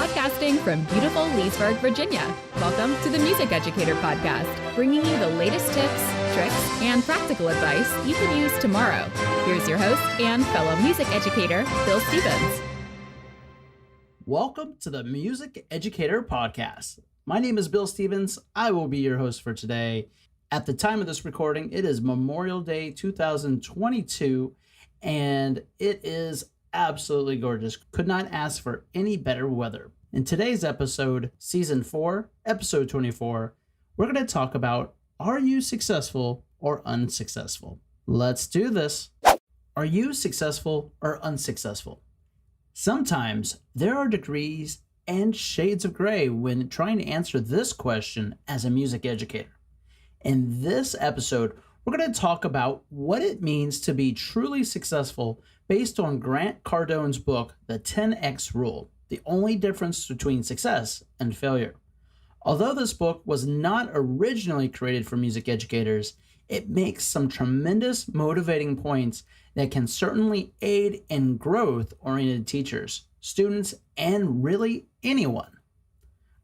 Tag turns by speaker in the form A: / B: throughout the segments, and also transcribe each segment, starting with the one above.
A: Broadcasting from beautiful Leesburg, Virginia. Welcome to the Music Educator podcast, bringing you the latest tips, tricks, and practical advice you can use tomorrow. Here's your host and fellow music educator, Bill Stevens.
B: Welcome to the Music Educator podcast. My name is Bill Stevens. I will be your host for today. At the time of this recording, it is Memorial Day 2022, and it is absolutely gorgeous. Could not ask for any better weather. In today's episode, Season 4, Episode 24, we're going to talk about, are you successful or unsuccessful? Let's do this. Are you successful or unsuccessful? Sometimes there are degrees and shades of gray when trying to answer this question as a music educator. In this episode, we're going to talk about what it means to be truly successful based on Grant Cardone's book, The 10X Rule, the only difference between success and failure. Although this book was not originally created for music educators, it makes some tremendous motivating points that can certainly aid in growth-oriented teachers, students, and really anyone.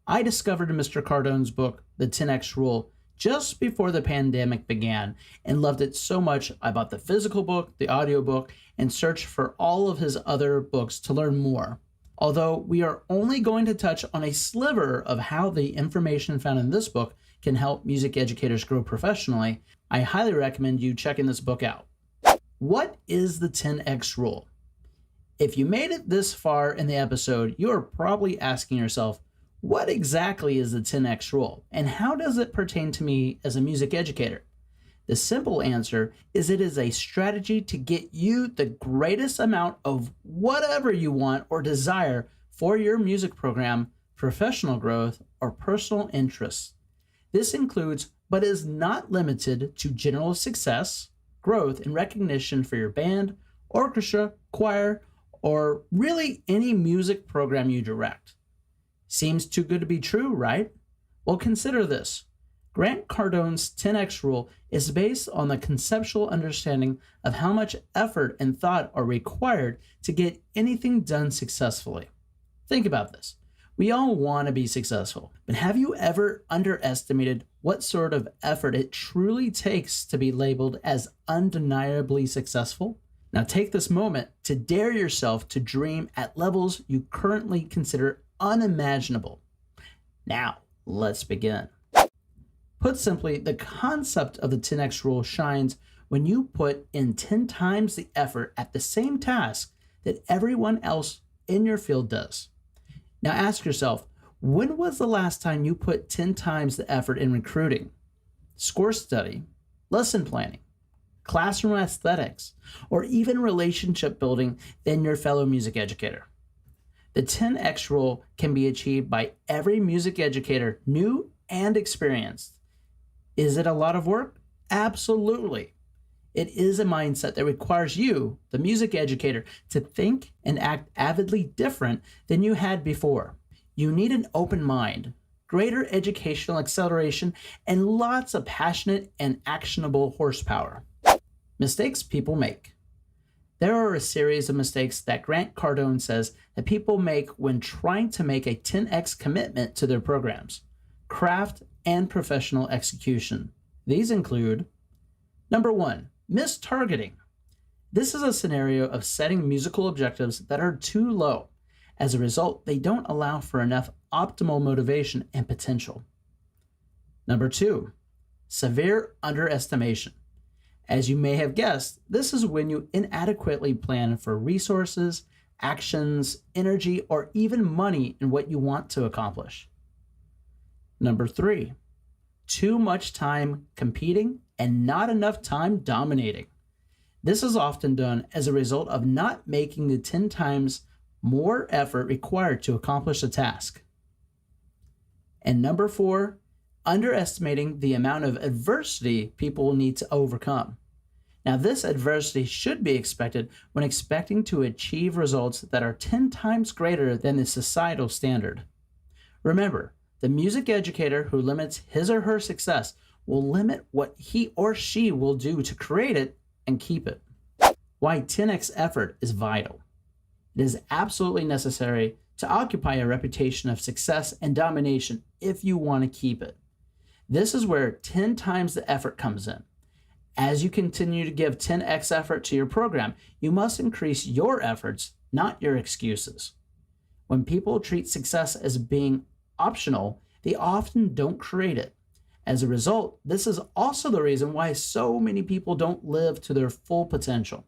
B: I discovered Mr. Cardone's book, The 10X Rule, just before the pandemic began and loved it so much I bought the physical book, the audio book, and searched for all of his other books to learn more. Although we are only going to touch on a sliver of how the information found in this book can help music educators grow professionally, I highly recommend you checking this book out. What is the 10X Rule? If you made it this far in the episode, you are probably asking yourself, what exactly is the 10X Rule, and how does it pertain to me as a music educator? The simple answer is it is a strategy to get you the greatest amount of whatever you want or desire for your music program, professional growth, or personal interests. This includes, but is not limited to, general success, growth, and recognition for your band, orchestra, choir, or really any music program you direct. Seems too good to be true, right? Well, consider this. Grant Cardone's 10X Rule is based on the conceptual understanding of how much effort and thought are required to get anything done successfully. Think about this. We all want to be successful, but have you ever underestimated what sort of effort it truly takes to be labeled as undeniably successful? Now take this moment to dare yourself to dream at levels you currently consider unimaginable. Now, let's begin. Put simply, the concept of the 10X Rule shines when you put in 10 times the effort at the same task that everyone else in your field does. Now ask yourself, when was the last time you put 10 times the effort in recruiting, score study, lesson planning, classroom aesthetics, or even relationship building than your fellow music educator? The 10X Rule can be achieved by every music educator, new and experienced. Is it a lot of work? Absolutely. It is a mindset that requires you, the music educator, to think and act avidly different than you had before. You need an open mind, greater educational acceleration, and lots of passionate and actionable horsepower. Mistakes people make. There are a series of mistakes that Grant Cardone says that people make when trying to make a 10X commitment to their programs, craft, and professional execution. These include, number 1, mistargeting. This is a scenario of setting musical objectives that are too low. As a result, they don't allow for enough optimal motivation and potential. Number 2, severe underestimation. As you may have guessed, this is when you inadequately plan for resources, actions, energy, or even money in what you want to accomplish. Number 3, too much time competing and not enough time dominating. This is often done as a result of not making the 10 times more effort required to accomplish a task. And number 4, underestimating the amount of adversity people will need to overcome. Now, this adversity should be expected when expecting to achieve results that are 10 times greater than the societal standard. Remember, the music educator who limits his or her success will limit what he or she will do to create it and keep it. Why 10x effort is vital. It is absolutely necessary to occupy a reputation of success and domination if you want to keep it. This is where 10 times the effort comes in. As you continue to give 10x effort to your program, you must increase your efforts, not your excuses. When people treat success as being optional, they often don't create it. As a result, this is also the reason why so many people don't live to their full potential.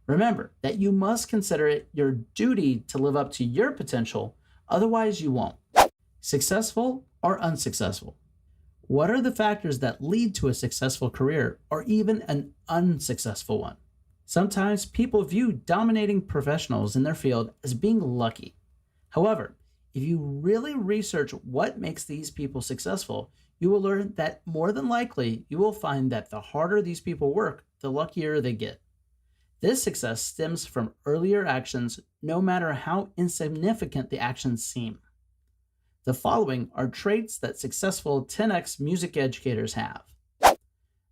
B: Remember that you must consider it your duty to live up to your potential, otherwise you won't. Successful or unsuccessful? What are the factors that lead to a successful career or even an unsuccessful one? Sometimes people view dominating professionals in their field as being lucky. However, if you really research what makes these people successful, you will learn that more than likely you will find that the harder these people work, the luckier they get. This success stems from earlier actions, no matter how insignificant the actions seem. The following are traits that successful 10x music educators have.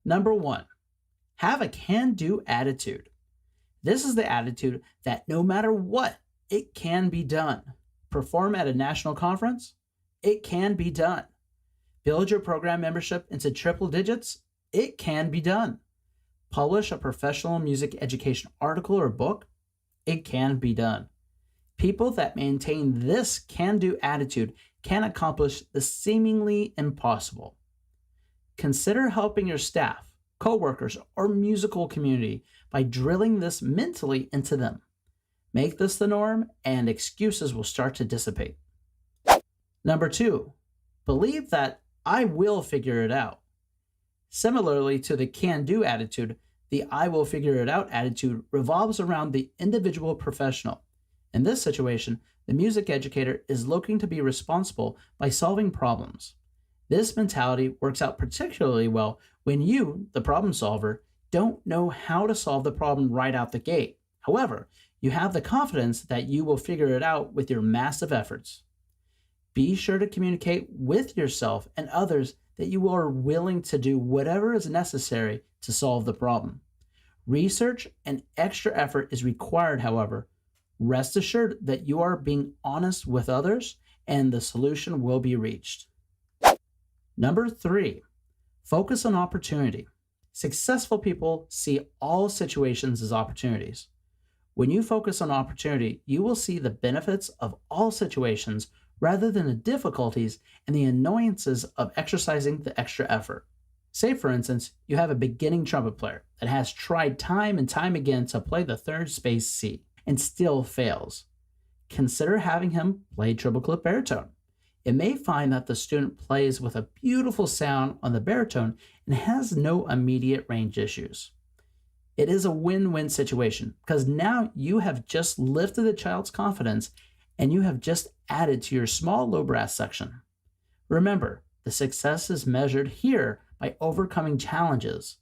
B: Number 1, have a can-do attitude. This is the attitude that no matter what, it can be done. Perform at a national conference? It can be done. Build your program membership into triple digits? It can be done. Publish a professional music education article or book? It can be done. People that maintain this can-do attitude can accomplish the seemingly impossible. Consider helping your staff, coworkers, or musical community by drilling this mentally into them. Make this the norm, and excuses will start to dissipate. Number 2, believe that I will figure it out. Similarly to the can-do attitude, the I will figure it out attitude revolves around the individual professional. In this situation, the music educator is looking to be responsible by solving problems. This mentality works out particularly well when you, the problem solver, don't know how to solve the problem right out the gate. However, you have the confidence that you will figure it out with your massive efforts. Be sure to communicate with yourself and others that you are willing to do whatever is necessary to solve the problem. Research and extra effort is required, however. Rest assured that you are being honest with others and the solution will be reached. Number 3, focus on opportunity. Successful people see all situations as opportunities. When you focus on opportunity, you will see the benefits of all situations rather than the difficulties and the annoyances of exercising the extra effort. Say, for instance, you have a beginning trumpet player that has tried time and time again to play the third space C and still fails. Consider having him play treble clef baritone. It may find that the student plays with a beautiful sound on the baritone and has no immediate range issues. It is a win-win situation because now you have just lifted the child's confidence and you have just added to your small low brass section. Remember, the success is measured here by overcoming challenges.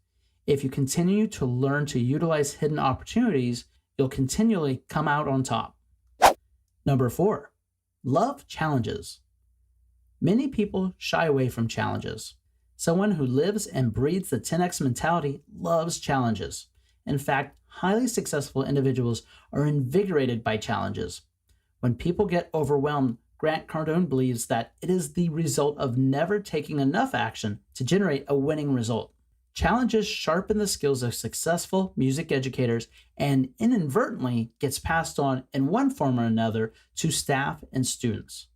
B: If you continue to learn to utilize hidden opportunities, you'll continually come out on top. Number 4, love challenges. Many people shy away from challenges. Someone who lives and breathes the 10x mentality loves challenges. In fact, highly successful individuals are invigorated by challenges. When people get overwhelmed, Grant Cardone believes that it is the result of never taking enough action to generate a winning result. Challenges sharpen the skills of successful music educators and inadvertently gets passed on in one form or another to staff and students.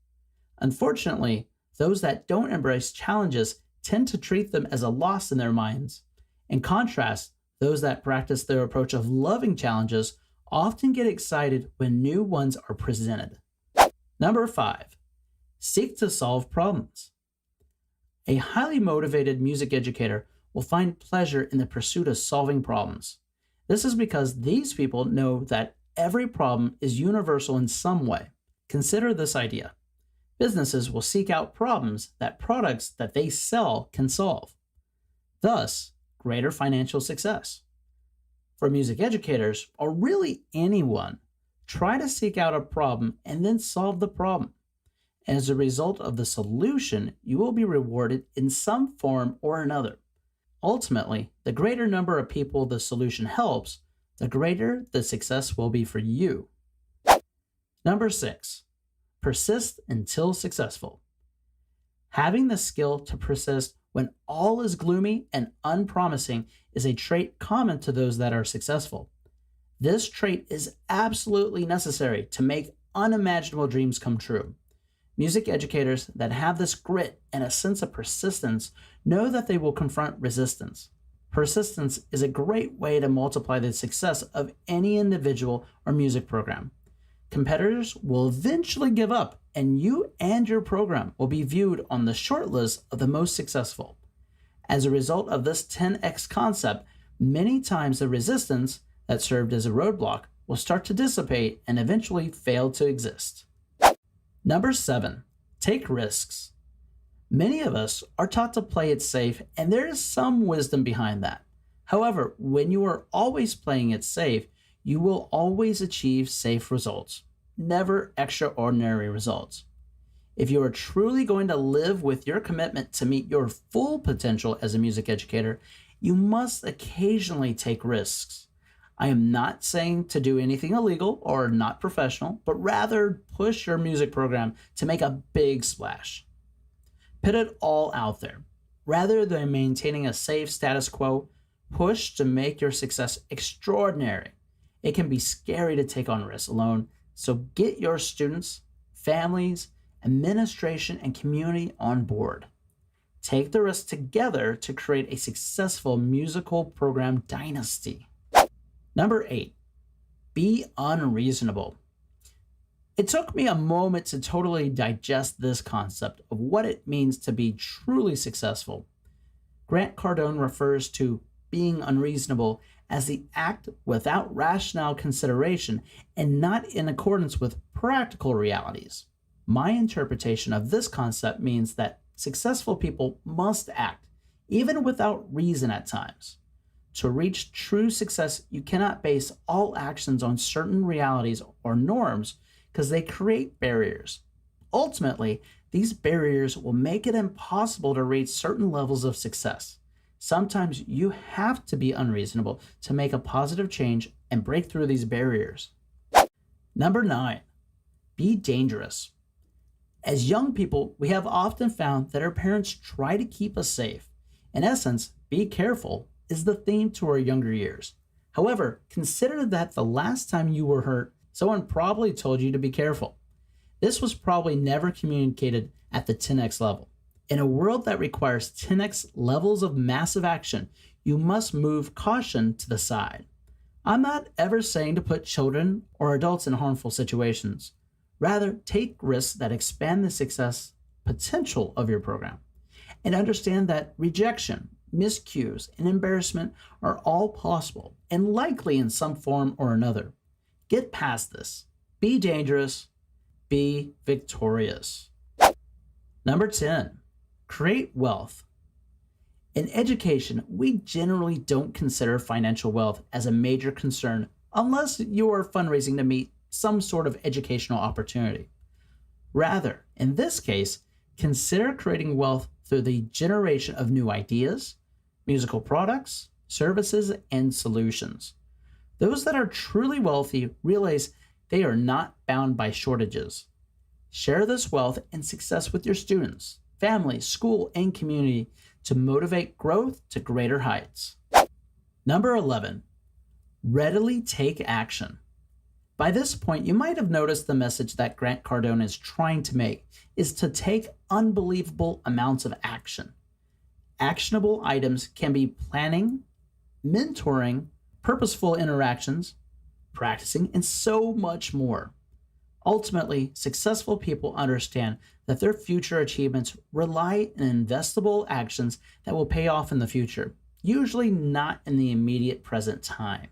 B: Unfortunately, those that don't embrace challenges tend to treat them as a loss in their minds. In contrast, those that practice their approach of loving challenges often get excited when new ones are presented. Number 5, seek to solve problems. A highly motivated music educator will find pleasure in the pursuit of solving problems. This is because these people know that every problem is universal in some way. Consider this idea. Businesses will seek out problems that products that they sell can solve. Thus, greater financial success. For music educators, or really anyone, try to seek out a problem and then solve the problem. As a result of the solution, you will be rewarded in some form or another. Ultimately, the greater number of people the solution helps, the greater the success will be for you. Number 6, Persist until successful. Having the skill to persist when all is gloomy and unpromising is a trait common to those that are successful. This trait is absolutely necessary to make unimaginable dreams come true. Music educators that have this grit and a sense of persistence know that they will confront resistance. Persistence is a great way to multiply the success of any individual or music program. Competitors will eventually give up, and you and your program will be viewed on the short list of the most successful. As a result of this 10x concept, many times the resistance that served as a roadblock will start to dissipate and eventually fail to exist. Number 7, take risks. Many of us are taught to play it safe, and there is some wisdom behind that. However, when you are always playing it safe, you will always achieve safe results, never extraordinary results. If you are truly going to live with your commitment to meet your full potential as a music educator, you must occasionally take risks. I am not saying to do anything illegal or not professional, but rather push your music program to make a big splash. Put it all out there. Rather than maintaining a safe status quo, push to make your success extraordinary. It can be scary to take on risks alone, so get your students, families, administration, and community on board. Take the risk together to create a successful musical program dynasty. Number 8, be unreasonable. It took me a moment to totally digest this concept of what it means to be truly successful. Grant Cardone refers to being unreasonable as the act without rational consideration and not in accordance with practical realities. My interpretation of this concept means that successful people must act, even without reason at times. To reach true success, you cannot base all actions on certain realities or norms because they create barriers. Ultimately, these barriers will make it impossible to reach certain levels of success. Sometimes you have to be unreasonable to make a positive change and break through these barriers. Number 9, be dangerous. As young people, we have often found that our parents try to keep us safe. In essence, be careful is the theme to our younger years. However, consider that the last time you were hurt, someone probably told you to be careful. This was probably never communicated at the 10x level. In a world that requires 10x levels of massive action, you must move caution to the side. I'm not ever saying to put children or adults in harmful situations. Rather, take risks that expand the success potential of your program. And understand that rejection, miscues, and embarrassment are all possible and likely in some form or another. Get past this. Be dangerous. Be victorious. Number 10, create wealth. In education, we generally don't consider financial wealth as a major concern unless you are fundraising to meet some sort of educational opportunity. Rather, in this case, consider creating wealth through the generation of new ideas, musical products, services, and solutions. Those that are truly wealthy realize they are not bound by shortages. Share this wealth and success with your students, family, school, and community to motivate growth to greater heights. Number 11, readily take action. By this point, you might have noticed the message that Grant Cardone is trying to make is to take unbelievable amounts of action. Actionable items can be planning, mentoring, purposeful interactions, practicing, and so much more. Ultimately, successful people understand that their future achievements rely on investable actions that will pay off in the future, usually not in the immediate present time.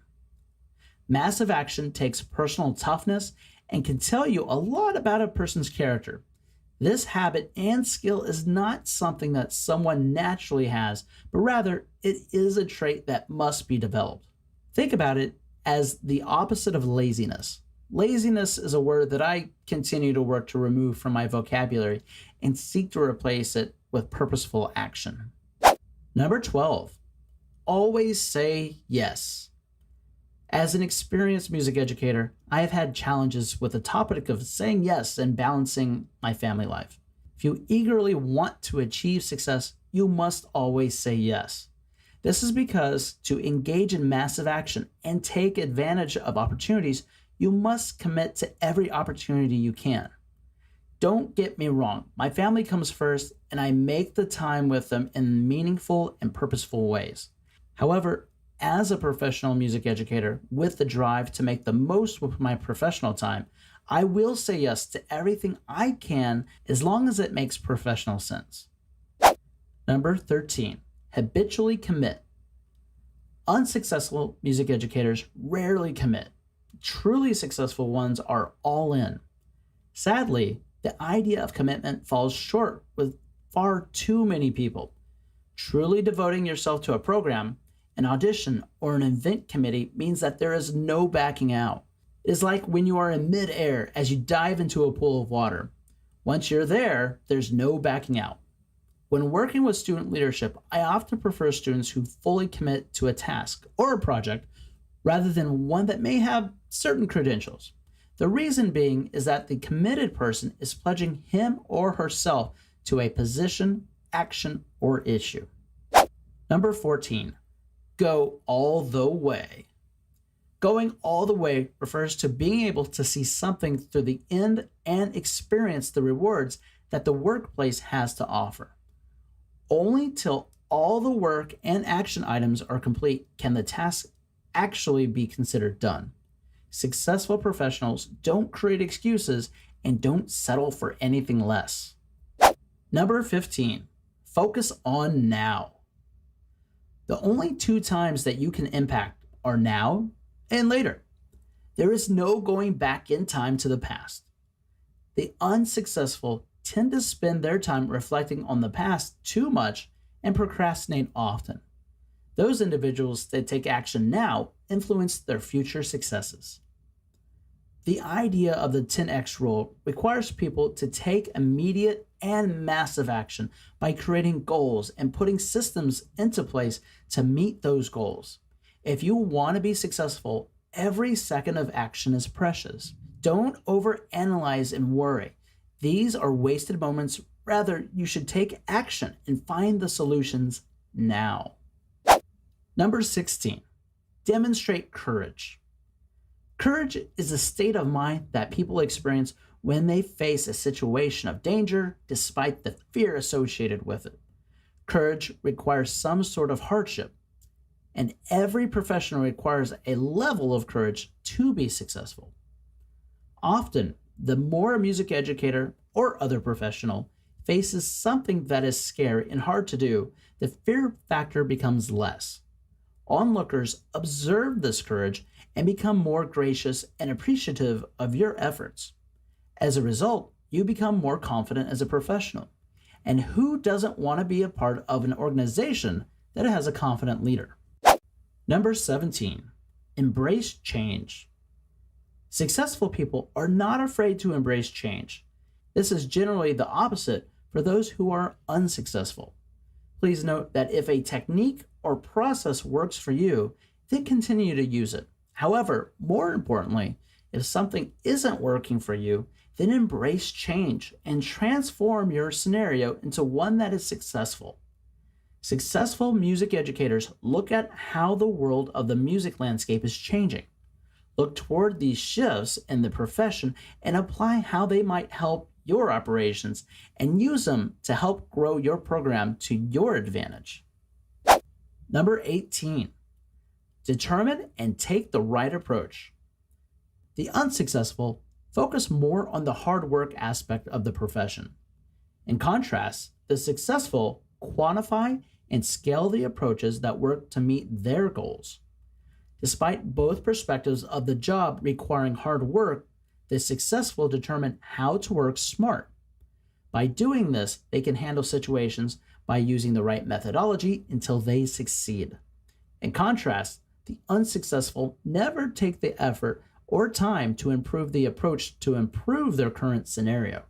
B: Massive action takes personal toughness and can tell you a lot about a person's character. This habit and skill is not something that someone naturally has, but rather it is a trait that must be developed. Think about it as the opposite of laziness. Laziness is a word that I continue to work to remove from my vocabulary and seek to replace it with purposeful action. Number 12, always say yes. As an experienced music educator, I have had challenges with the topic of saying yes and balancing my family life. If you eagerly want to achieve success, you must always say yes. This is because to engage in massive action and take advantage of opportunities, you must commit to every opportunity you can. Don't get me wrong, my family comes first, and I make the time with them in meaningful and purposeful ways. However, as a professional music educator with the drive to make the most with my professional time, I will say yes to everything I can as long as it makes professional sense. Number 13, habitually commit. Unsuccessful music educators rarely commit. Truly successful ones are all in. Sadly, the idea of commitment falls short with far too many people. Truly devoting yourself to a program, an audition, or an event committee means that there is no backing out. It is like when you are in mid-air as you dive into a pool of water. Once you're there, there's no backing out. When working with student leadership, I often prefer students who fully commit to a task or a project rather than one that may have certain credentials. The reason being is that the committed person is pledging him or herself to a position, action, or issue. Number 14, go all the way. Going all the way refers to being able to see something through the end and experience the rewards that the workplace has to offer. Only till all the work and action items are complete can the task actually be considered done. Successful professionals don't create excuses and don't settle for anything less. Number 15, focus on now. The only two times that you can impact are now and later. There is no going back in time to the past. The unsuccessful tend to spend their time reflecting on the past too much and procrastinate often. Those individuals that take action now influence their future successes. The idea of the 10X Rule requires people to take immediate and massive action by creating goals and putting systems into place to meet those goals. If you want to be successful, every second of action is precious. Don't overanalyze and worry. These are wasted moments. Rather, you should take action and find the solutions now. Number 16, demonstrate courage. Courage is a state of mind that people experience when they face a situation of danger despite the fear associated with it. Courage requires some sort of hardship, and every professional requires a level of courage to be successful. Often, the more a music educator or other professional faces something that is scary and hard to do, the fear factor becomes less. Onlookers observe this courage and become more gracious and appreciative of your efforts. As a result, you become more confident as a professional. And who doesn't want to be a part of an organization that has a confident leader? Number 17, embrace change. Successful people are not afraid to embrace change. This is generally the opposite for those who are unsuccessful. Please note that if a technique or process works for you, then continue to use it. However, more importantly, if something isn't working for you, then embrace change and transform your scenario into one that is successful. Successful music educators look at how the world of the music landscape is changing. Look toward these shifts in the profession and apply how they might help your operations and use them to help grow your program to your advantage. Number 18, determine and take the right approach. The unsuccessful focus more on the hard work aspect of the profession. In contrast, the successful quantify and scale the approaches that work to meet their goals. Despite both perspectives of the job requiring hard work, the successful determine how to work smart. By doing this, they can handle situations by using the right methodology until they succeed. In contrast, the unsuccessful never take the effort or time to improve the approach to improve their current scenario.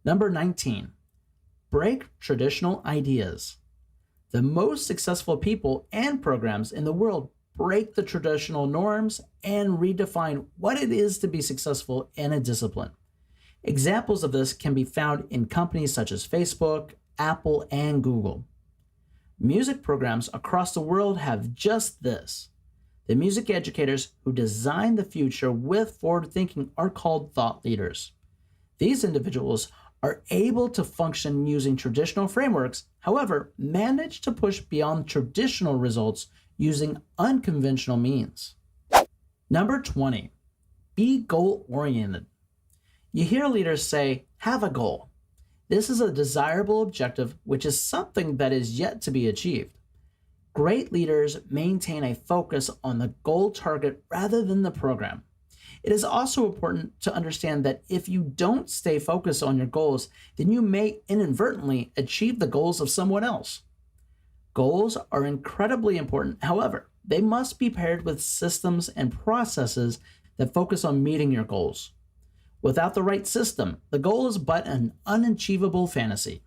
B: Number 19, break traditional ideas. The most successful people and programs in the world break the traditional norms and redefine what it is to be successful in a discipline. Examples of this can be found in companies such as Facebook, Apple, and Google. Music programs across the world have just this. The music educators who design the future with forward thinking are called thought leaders. These individuals are able to function using traditional frameworks, however, manage to push beyond traditional results using unconventional means. Number 20, be goal-oriented. You hear leaders say, have a goal. This is a desirable objective, which is something that is yet to be achieved. Great leaders maintain a focus on the goal target rather than the program. It is also important to understand that if you don't stay focused on your goals, then you may inadvertently achieve the goals of someone else. Goals are incredibly important. However, they must be paired with systems and processes that focus on meeting your goals. Without the right system, the goal is but an unachievable fantasy.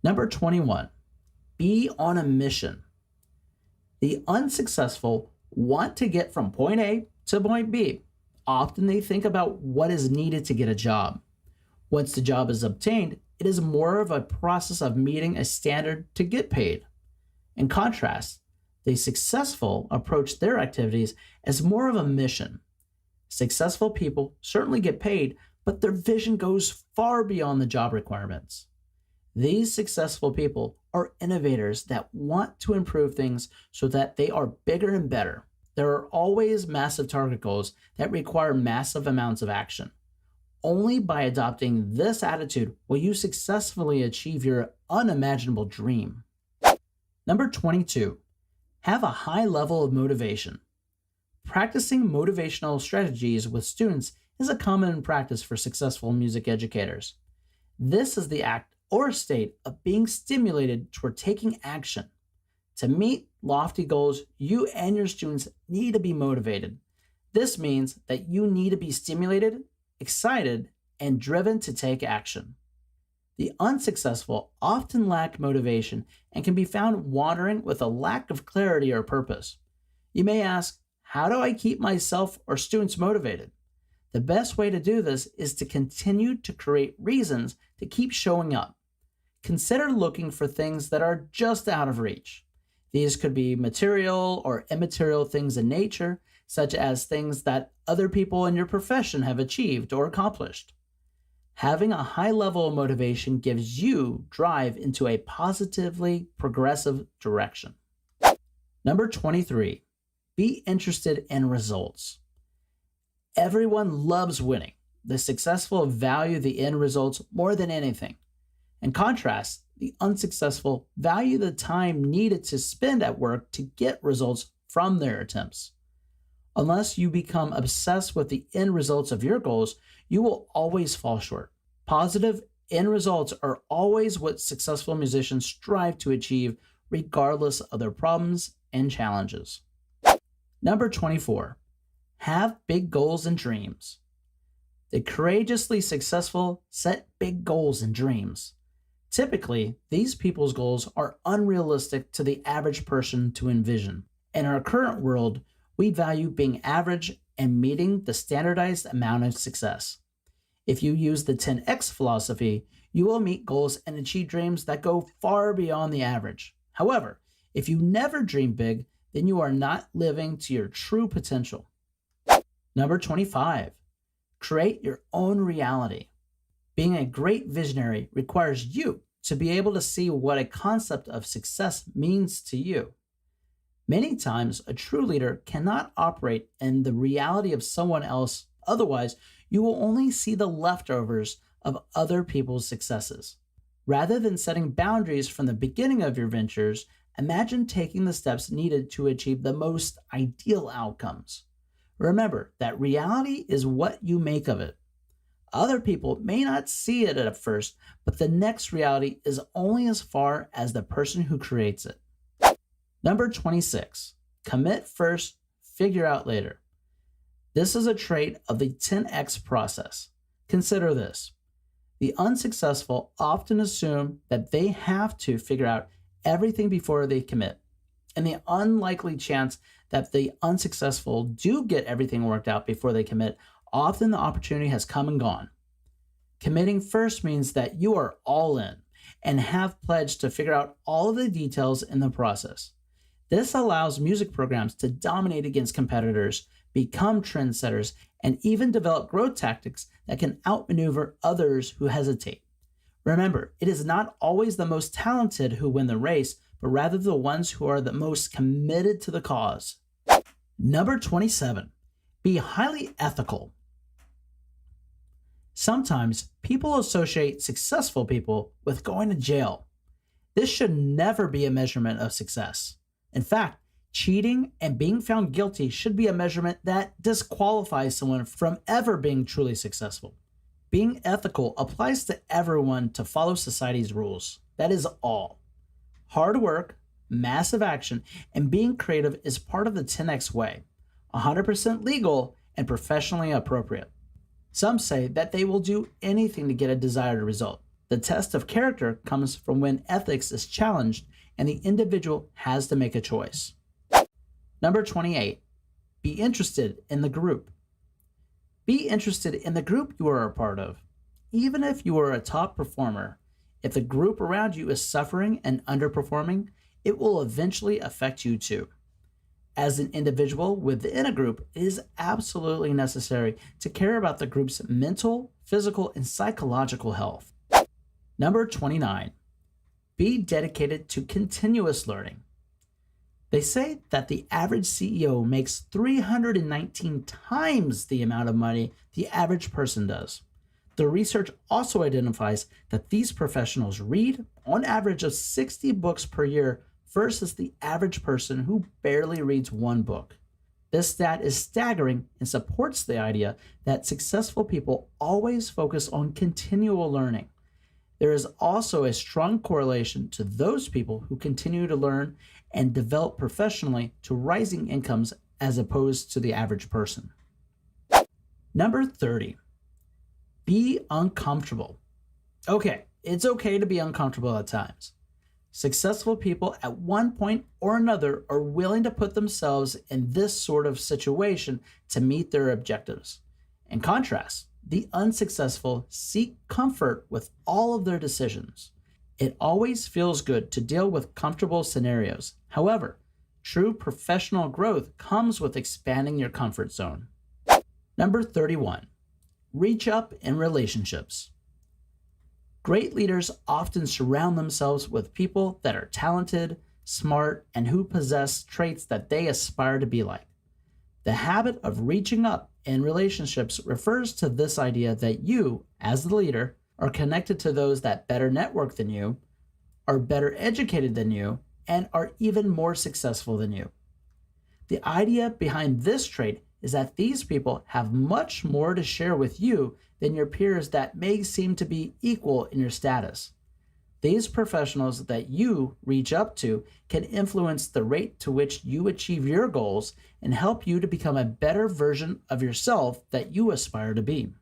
B: Number 21, be on a mission. The unsuccessful want to get from point A to point B. Often they think about what is needed to get a job. Once the job is obtained, it is more of a process of meeting a standard to get paid. In contrast, the successful approach their activities as more of a mission. Successful people certainly get paid, but their vision goes far beyond the job requirements. These successful people are innovators that want to improve things so that they are bigger and better. There are always massive target goals that require massive amounts of action. Only by adopting this attitude will you successfully achieve your unimaginable dream. Number 22, have a high level of motivation. Practicing motivational strategies with students is a common practice for successful music educators. This is the act or state of being stimulated toward taking action. To meet lofty goals, you and your students need to be motivated. This means that you need to be stimulated, excited, and driven to take action. The unsuccessful often lack motivation and can be found wandering with a lack of clarity or purpose. You may ask, how do I keep myself or students motivated? The best way to do this is to continue to create reasons to keep showing up. Consider looking for things that are just out of reach. These could be material or immaterial things in nature, such as things that other people in your profession have achieved or accomplished. Having a high level of motivation gives you drive into a positively progressive direction. Number 23, be interested in results. Everyone loves winning. The successful value the end results more than anything. In contrast, the unsuccessful value the time needed to spend at work to get results from their attempts. Unless you become obsessed with the end results of your goals, you will always fall short. Positive end results are always what successful musicians strive to achieve, regardless of their problems and challenges. Number 24, have big goals and dreams. The courageously successful set big goals and dreams. Typically, these people's goals are unrealistic to the average person to envision. In our current world, we value being average and meeting the standardized amount of success. If you use the 10X philosophy, you will meet goals and achieve dreams that go far beyond the average. However, if you never dream big, then you are not living to your true potential. Number 25, create your own reality. Being a great visionary requires you to be able to see what a concept of success means to you. Many times, a true leader cannot operate in the reality of someone else. Otherwise, you will only see the leftovers of other people's successes. Rather than setting boundaries from the beginning of your ventures, imagine taking the steps needed to achieve the most ideal outcomes. Remember that reality is what you make of it. Other people may not see it at first, but the next reality is only as far as the person who creates it. Number 26, commit first, figure out later. This is a trait of the 10X process. Consider this. The unsuccessful often assume that they have to figure out everything before they commit. In the unlikely chance that the unsuccessful do get everything worked out before they commit, often the opportunity has come and gone. Committing first means that you are all in and have pledged to figure out all of the details in the process. This allows music programs to dominate against competitors, become trendsetters, and even develop growth tactics that can outmaneuver others who hesitate. Remember, it is not always the most talented who win the race, but rather the ones who are the most committed to the cause. Number 27, be highly ethical. Sometimes people associate successful people with going to jail. This should never be a measurement of success. In fact, cheating and being found guilty should be a measurement that disqualifies someone from ever being truly successful. Being ethical applies to everyone to follow society's rules. That is all. Hard work, massive action, and being creative is part of the 10X way, 100% legal and professionally appropriate. Some say that they will do anything to get a desired result. The test of character comes from when ethics is challenged and the individual has to make a choice. Number 28, be interested in the group. Be interested in the group you are a part of. Even if you are a top performer, if the group around you is suffering and underperforming, it will eventually affect you too. As an individual within a group, it is absolutely necessary to care about the group's mental, physical, and psychological health. Number 29, be dedicated to continuous learning. They say that the average CEO makes 319 times the amount of money the average person does. The research also identifies that these professionals read on average of 60 books per year versus the average person who barely reads one book. This stat is staggering and supports the idea that successful people always focus on continual learning. There is also a strong correlation to those people who continue to learn and develop professionally to rising incomes as opposed to the average person. Number 30, be uncomfortable. Okay, it's okay to be uncomfortable at times. Successful people at one point or another are willing to put themselves in this sort of situation to meet their objectives. In contrast, the unsuccessful seek comfort with all of their decisions. It always feels good to deal with comfortable scenarios. However, true professional growth comes with expanding your comfort zone. Number 31, reach up in relationships. Great leaders often surround themselves with people that are talented, smart, and who possess traits that they aspire to be like. The habit of reaching up in relationships refers to this idea that you, as the leader, are connected to those that better network than you, are better educated than you, and are even more successful than you. The idea behind this trait is that these people have much more to share with you than your peers that may seem to be equal in your status. These professionals that you reach up to can influence the rate to which you achieve your goals and help you to become a better version of yourself that you aspire to be.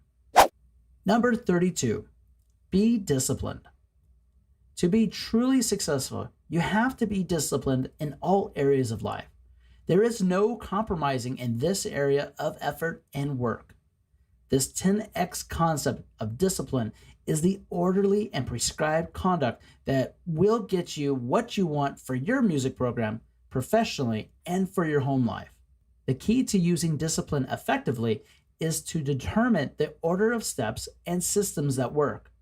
B: Number 32, be disciplined. To be truly successful, you have to be disciplined in all areas of life. There is no compromising in this area of effort and work. This 10X concept of discipline is the orderly and prescribed conduct that will get you what you want for your music program, professionally, and for your home life. The key to using discipline effectively is to determine the order of steps and systems that work.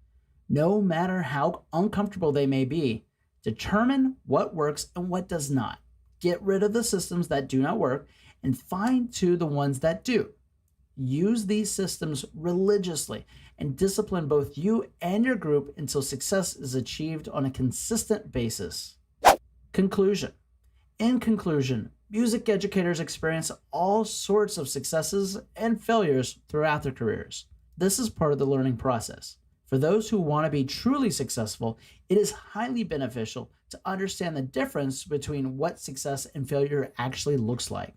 B: No matter how uncomfortable they may be, determine what works and what does not. Get rid of the systems that do not work and fine-tune the ones that do. Use these systems religiously and discipline both you and your group until success is achieved on a consistent basis. Conclusion. In conclusion, music educators experience all sorts of successes and failures throughout their careers. This is part of the learning process. For those who want to be truly successful, it is highly beneficial to understand the difference between what success and failure actually looks like.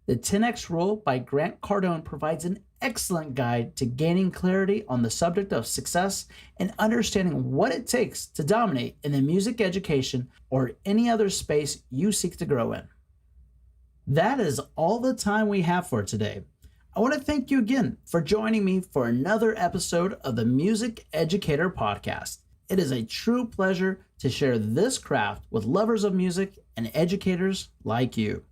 B: The 10X Rule by Grant Cardone provides an excellent guide to gaining clarity on the subject of success and understanding what it takes to dominate in the music education or any other space you seek to grow in. That is all the time we have for today. I want to thank you again for joining me for another episode of the Music Educator Podcast. It is a true pleasure to share this craft with lovers of music and educators like you.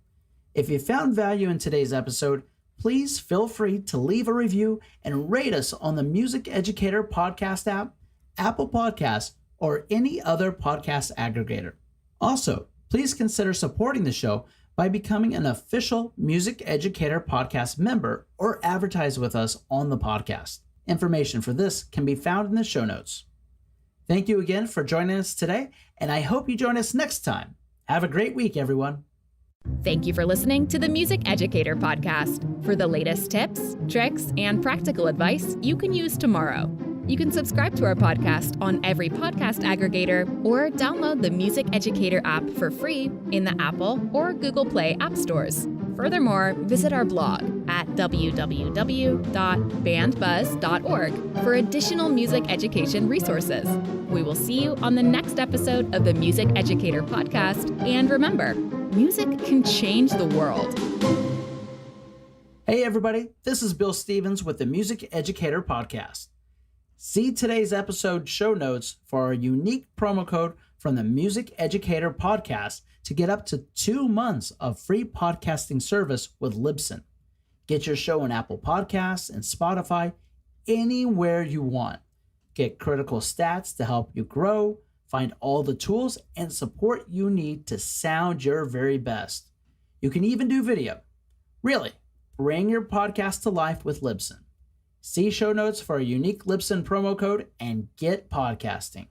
B: If you found value in today's episode, please feel free to leave a review and rate us on the Music Educator Podcast app, Apple Podcasts, or any other podcast aggregator. Also, please consider supporting the show by becoming an official Music Educator Podcast member or advertise with us on the podcast. Information for this can be found in the show notes. Thank you again for joining us today, and I hope you join us next time. Have a great week, everyone.
A: Thank you for listening to the Music Educator Podcast. For the latest tips, tricks, and practical advice you can use tomorrow. You can subscribe to our podcast on every podcast aggregator or download the Music Educator app for free in the Apple or Google Play app stores. Furthermore, visit our blog at www.bandbuzz.org for additional music education resources. We will see you on the next episode of the Music Educator Podcast. And remember, music can change the world.
B: Hey everybody, this is Bill Stevens with the Music Educator Podcast. See today's episode show notes for our unique promo code from the Music Educator Podcast to get up to 2 months of free podcasting service with Libsyn. Get your show on Apple Podcasts and Spotify anywhere you want. Get critical stats to help you grow, find all the tools and support you need to sound your very best. You can even do video. Really, bring your podcast to life with Libsyn. See show notes for a unique Libsyn promo code and get podcasting.